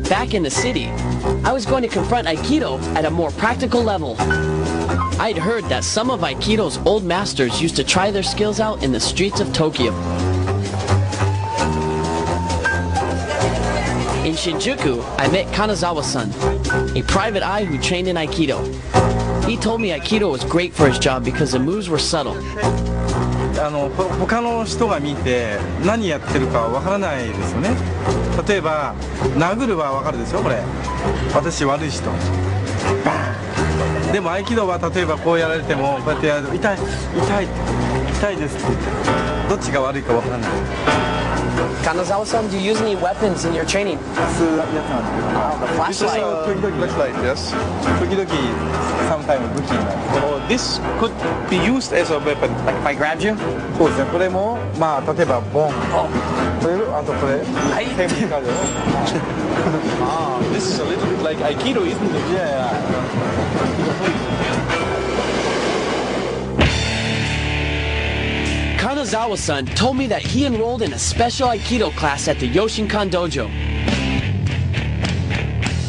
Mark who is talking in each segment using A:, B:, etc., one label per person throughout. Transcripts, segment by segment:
A: back in the city, I was going to confront Aikido at a more practical level. I'd heard that some of Aikido's old masters used to try their skills out in the streets of Tokyo. In Shinjuku, I met Kanazawa-san, a private eye who trained in Aikido. He told me Aikido was great for his job because the moves were subtle.
B: 他の人が見て何やってるかわからないですよね。例えば殴るはわかるですよこれ。私悪い人。バーン。でも合気道は例えばこうやられてもこうやってやると痛いですって言って、どっちが悪いかわからない。
A: Kanazawa-san, do you use any weapons in your training?
B: そういうやつなんですけど。
A: The flashlight.
B: 時々 flashlight, yes. 時々 sometimes 武器になる。
C: This could be used as a weapon.
A: Like if I grabbed you?
B: そうですね。これもまあ例えばボン。これあとこれ。
A: はい。
B: テクニカル。
C: This is a little bit like Aikido, isn't it?
B: Yeah.
A: Kanazawa-san told me that he enrolled in a special Aikido class at the Yoshinkan Dojo.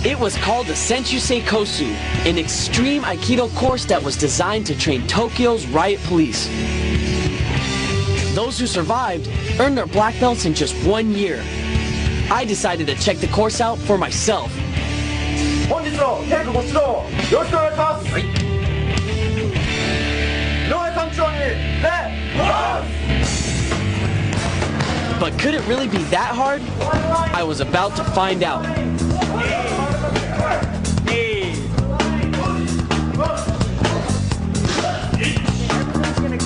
A: It was called the Senshusei Kosu, an extreme Aikido course that was designed to train Tokyo's riot police. Those who survived earned their black belts in just 1 year. I decided to check the course out for myself.
D: 本日の稽古ご指導よろしくお願いします。井上館長に礼。
A: But could it really be that hard? I was about to find out.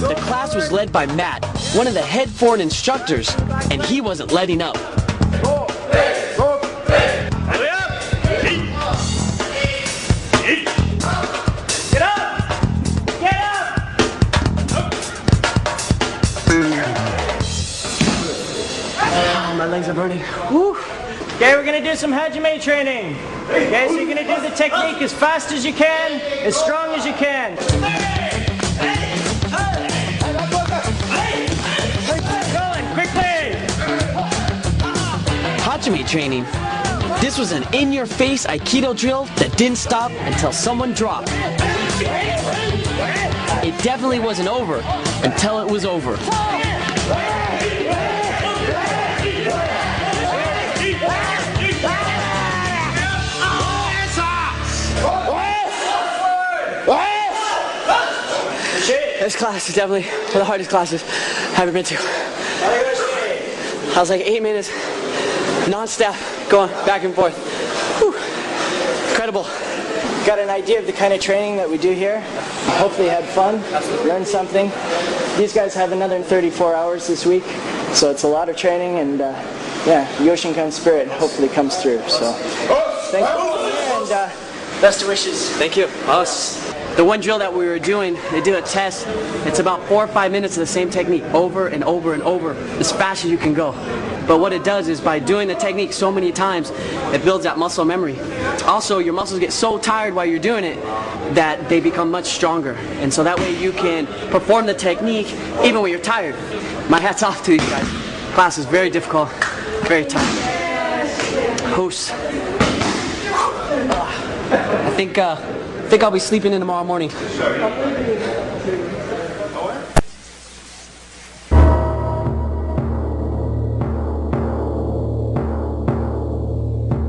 A: The class was led by Matt, one of the head foreign instructors, and he wasn't letting up. My legs are burning. Woo.
E: Okay, we're gonna do some Hajime training. Okay, so you're gonna do the technique as fast as you can, as strong as you can. Going, quickly!
A: Hajime training. This was an in-your-face Aikido drill that didn't stop until someone dropped. It definitely wasn't over until it was over. This class is definitely one of the hardest classes I've ever been to. I was like 8 minutes, non-stop, going back and forth. Whew. Incredible.
E: Got an idea of the kind of training that we do here. Hopefully you had fun, learned something. These guys have another 34 hours this week, so it's a lot of training, and yeah, Yoshinkan spirit hopefully comes through. So thank you, and best wishes.
A: Thank you. The one drill that we were doing, they did a test. It's about 4 or 5 minutes of the same technique over and over and over, as fast as you can go. But what it does is by doing the technique so many times, it builds that muscle memory. Also, your muscles get so tired while you're doing it that they become much stronger. And so that way you can perform the technique even when you're tired. My hat's off to you guys. Class is very difficult, very tough. Hoos. I think I'll be sleeping in tomorrow morning.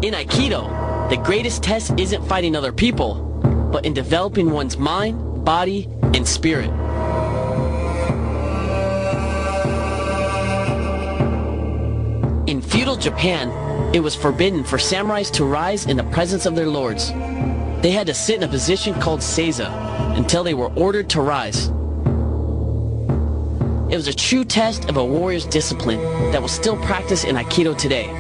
A: In Aikido, the greatest test isn't fighting other people, but in developing one's mind, body, and spirit. In feudal Japan, it was forbidden for samurais to rise in the presence of their lords. They had to sit in a position called seiza until they were ordered to rise. It was a true test of a warrior's discipline that was still practiced in Aikido today.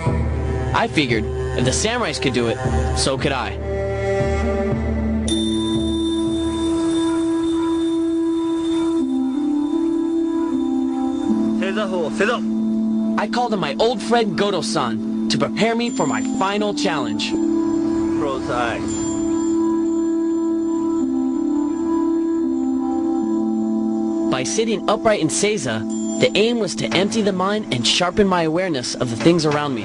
A: I figured, if the samurais could do it, so could I. I called on my old friend Goto-san to prepare me for my final challenge.
C: Close eyes.
A: By sitting upright in seiza, the aim was to empty the mind and sharpen my awareness of the things around me.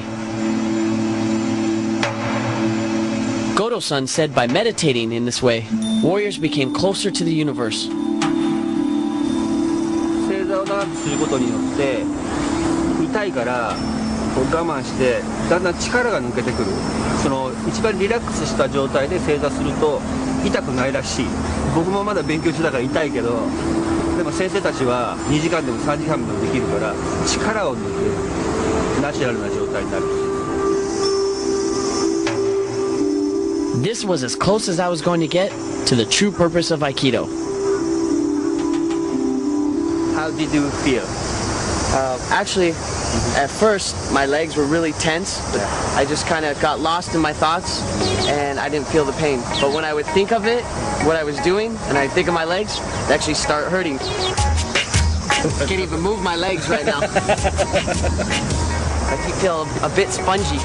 A: Godo-san said by meditating in this way, warriors became closer to the universe.
F: 正座を長くすることによって痛いからこう我慢してだんだん力が抜けてくる。その一番リラックスした状態で正座すると痛くないらしい。僕もまだ勉強中だから痛いけど、でも先生たちは2時間でも3時間でもできるから力を抜くナチュラルな状態になる。
A: This was as close as I was going to get to the true purpose of Aikido.
F: How did you feel?
A: Actually, at first, my legs were really tense. I just kind of got lost in my thoughts, and I didn't feel the pain. But when I would think of it, what I was doing, and I think of my legs, they actually start hurting. I can't even move my legs right now. I feel a bit spongy.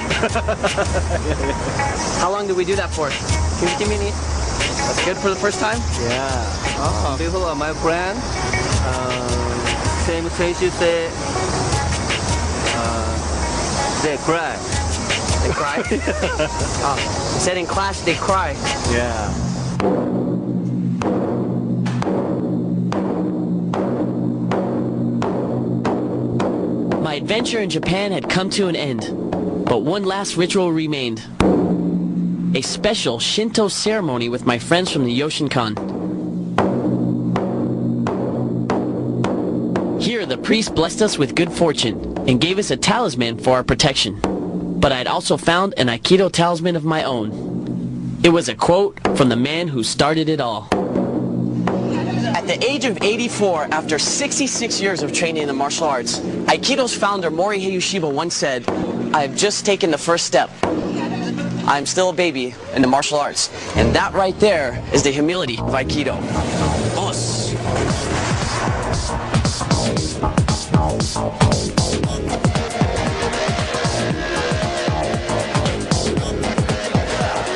A: How long did we do that for? 50 minutes. That's good for the first time?
F: Yeah. People are my friend. Same sensu say they cry.
A: They cry? Said in class they cry.
F: Yeah.
A: My adventure in Japan had come to an end, but one last ritual remained. A special Shinto ceremony with my friends from the Yoshinkan. Here the priest blessed us with good fortune and gave us a talisman for our protection. But I had also found an Aikido talisman of my own. It was a quote from the man who started it all. At the age of 84, after 66 years of training in the martial arts, Aikido's founder Morihei Ueshiba once said, "I have just taken the first step. I'm still a baby in the martial arts." And that right there is the humility of Aikido. Os.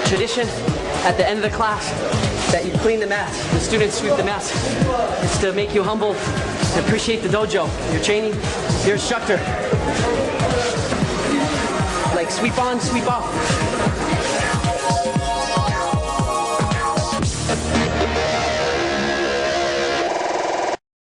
A: Tradition at the end of the class that you clean the mats, the students sweep the mats. It's to make you humble and appreciate the dojo, your training, your instructor. Like sweep on, sweep off.